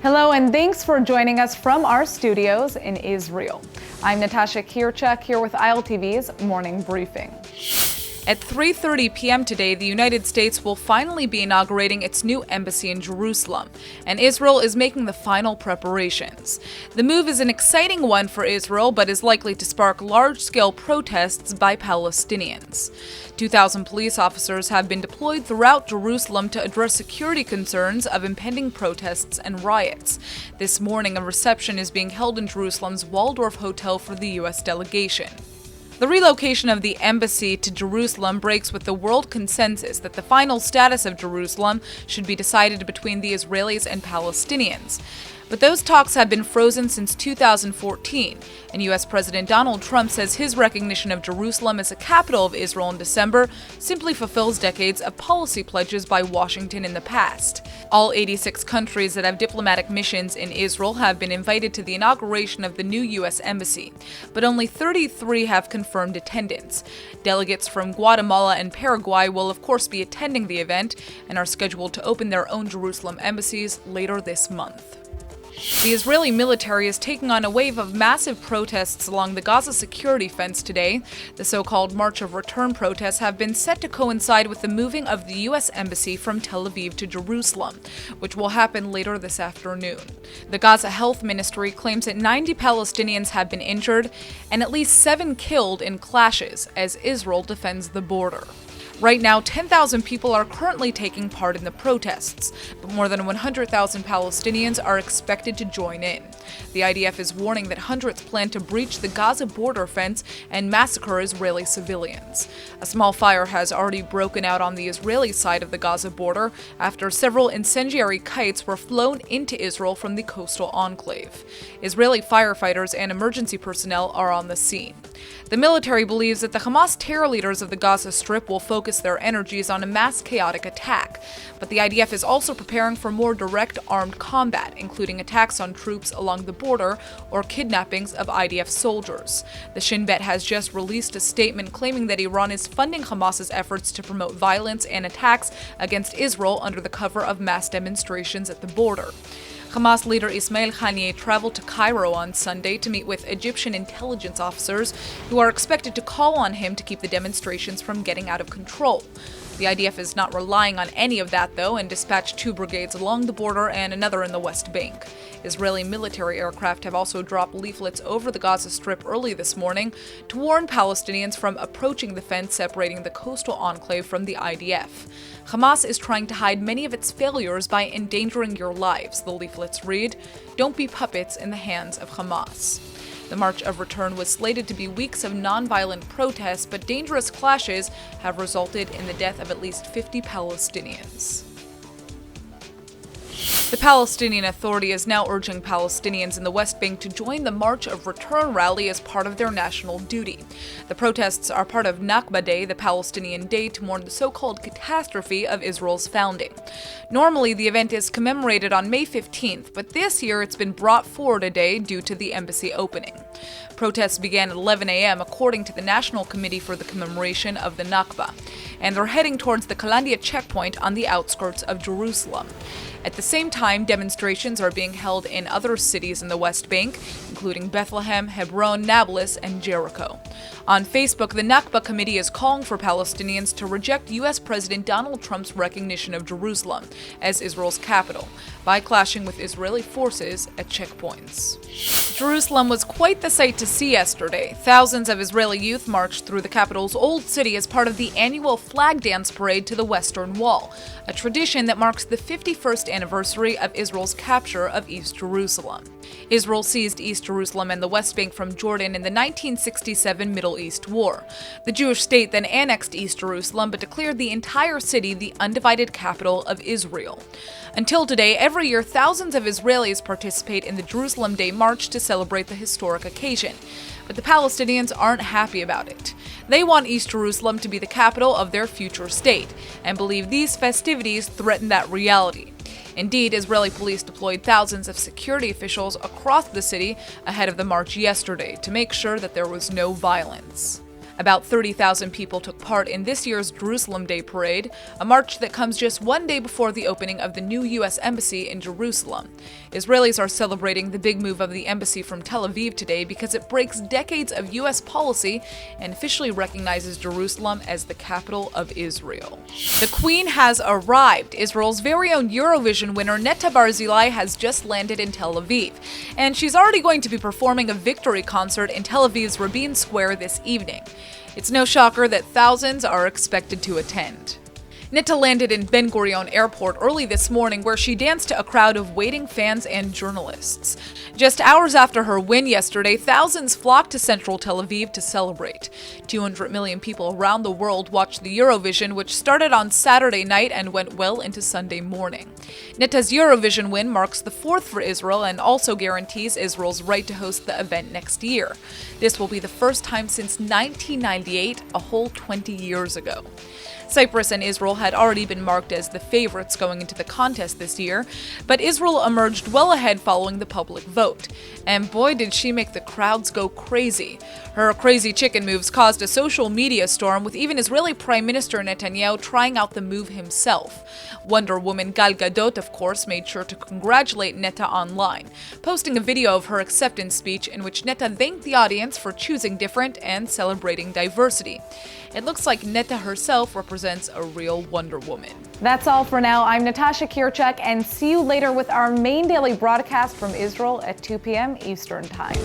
Hello and thanks for joining us from our studios in Israel. I'm Natasha Kirchak here with ILTV's Morning Briefing. At 3:30 p.m. today, the United States will finally be inaugurating its new embassy in Jerusalem, and Israel is making the final preparations. The move is an exciting one for Israel, but is likely to spark large-scale protests by Palestinians. 2,000 police officers have been deployed throughout Jerusalem to address security concerns of impending protests and riots. This morning, a reception is being held in Jerusalem's Waldorf Hotel for the U.S. delegation. The relocation of the embassy to Jerusalem breaks with the world consensus that the final status of Jerusalem should be decided between the Israelis and Palestinians. But those talks have been frozen since 2014, and U.S. President Donald Trump says his recognition of Jerusalem as the capital of Israel in December simply fulfills decades of policy pledges by Washington in the past. All 86 countries that have diplomatic missions in Israel have been invited to the inauguration of the new U.S. embassy, but only 33 have confirmed attendance. Delegates from Guatemala and Paraguay will of course be attending the event and are scheduled to open their own Jerusalem embassies later this month. The Israeli military is taking on a wave of massive protests along the Gaza security fence today. The so-called March of Return protests have been set to coincide with the moving of the U.S. Embassy from Tel Aviv to Jerusalem, which will happen later this afternoon. The Gaza Health Ministry claims that 90 Palestinians have been injured and at least 7 killed in clashes as Israel defends the border. Right now, 10,000 people are currently taking part in the protests, but more than 100,000 Palestinians are expected to join in. The I.D.F. is warning that hundreds plan to breach the Gaza border fence and massacre Israeli civilians. A small fire has already broken out on the Israeli side of the Gaza border after several incendiary kites were flown into Israel from the coastal enclave. Israeli firefighters and emergency personnel are on the scene. The military believes that the Hamas terror leaders of the Gaza Strip will focus their energies on a mass chaotic attack, but the IDF is also preparing for more direct armed combat, including attacks on troops along the border or kidnappings of IDF soldiers. The Shin Bet has just released a statement claiming that Iran is funding Hamas's efforts to promote violence and attacks against Israel under the cover of mass demonstrations at the border. Hamas leader Ismail Haniyeh traveled to Cairo on Sunday to meet with Egyptian intelligence officers who are expected to call on him to keep the demonstrations from getting out of control. The IDF is not relying on any of that, though, and dispatched 2 brigades along the border and another in the West Bank. Israeli military aircraft have also dropped leaflets over the Gaza Strip early this morning to warn Palestinians from approaching the fence separating the coastal enclave from the IDF. Hamas is trying to hide many of its failures by endangering your lives, the leaflets read. Don't be puppets in the hands of Hamas. The March of Return was slated to be weeks of nonviolent protests, but dangerous clashes have resulted in the death of at least 50 Palestinians. The Palestinian Authority is now urging Palestinians in the West Bank to join the March of Return rally as part of their national duty. The protests are part of Nakba Day, the Palestinian day to mourn the so-called catastrophe of Israel's founding. Normally, the event is commemorated on May 15th, but this year it's been brought forward a day due to the embassy opening. Protests began at 11 a.m. according to the National Committee for the Commemoration of the Nakba, and they're heading towards the Kalandia checkpoint on the outskirts of Jerusalem. At the same time, demonstrations are being held in other cities in the West Bank, including Bethlehem, Hebron, Nablus, and Jericho. On Facebook, the Nakba Committee is calling for Palestinians to reject U.S. President Donald Trump's recognition of Jerusalem as Israel's capital by clashing with Israeli forces at checkpoints. Jerusalem was quite the sight to see yesterday. Thousands of Israeli youth marched through the capital's old city as part of the annual flag dance parade to the Western Wall, a tradition that marks the 51st anniversary of Israel's capture of East Jerusalem. Israel seized East Jerusalem and the West Bank from Jordan in the 1967 Middle East War. The Jewish state then annexed East Jerusalem but declared the entire city the undivided capital of Israel. Until today, every year thousands of Israelis participate in the Jerusalem Day March to celebrate the historic occasion. But the Palestinians aren't happy about it. They want East Jerusalem to be the capital of their future state, and believe these festivities threaten that reality. Indeed, Israeli police deployed thousands of security officials across the city ahead of the march yesterday to make sure that there was no violence. About 30,000 people took part in this year's Jerusalem Day Parade, a march that comes just one day before the opening of the new U.S. Embassy in Jerusalem. Israelis are celebrating the big move of the embassy from Tel Aviv today because it breaks decades of U.S. policy and officially recognizes Jerusalem as the capital of Israel. The Queen has arrived. Israel's very own Eurovision winner Netta Barzilai has just landed in Tel Aviv, and she's already going to be performing a victory concert in Tel Aviv's Rabin Square this evening. It's no shocker that thousands are expected to attend. Netta landed in Ben Gurion Airport early this morning, where she danced to a crowd of waiting fans and journalists. Just hours after her win yesterday, thousands flocked to central Tel Aviv to celebrate. 200 million people around the world watched the Eurovision, which started on Saturday night and went well into Sunday morning. Netta's Eurovision win marks the fourth for Israel and also guarantees Israel's right to host the event next year. This will be the first time since 1998, a whole 20 years ago. Cyprus and Israel had already been marked as the favorites going into the contest this year, but Israel emerged well ahead following the public vote. And boy, did she make the crowds go crazy. Her crazy chicken moves caused a social media storm, with even Israeli Prime Minister Netanyahu trying out the move himself. Wonder Woman Gal Gadot, of course, made sure to congratulate Netta online, posting a video of her acceptance speech in which Netta thanked the audience for choosing different and celebrating diversity. It looks like Netta herself represents a real Wonder Woman. That's all for now. I'm Natasha Kirchak, and see you later with our main daily broadcast from Israel at 2 p.m. Eastern Time.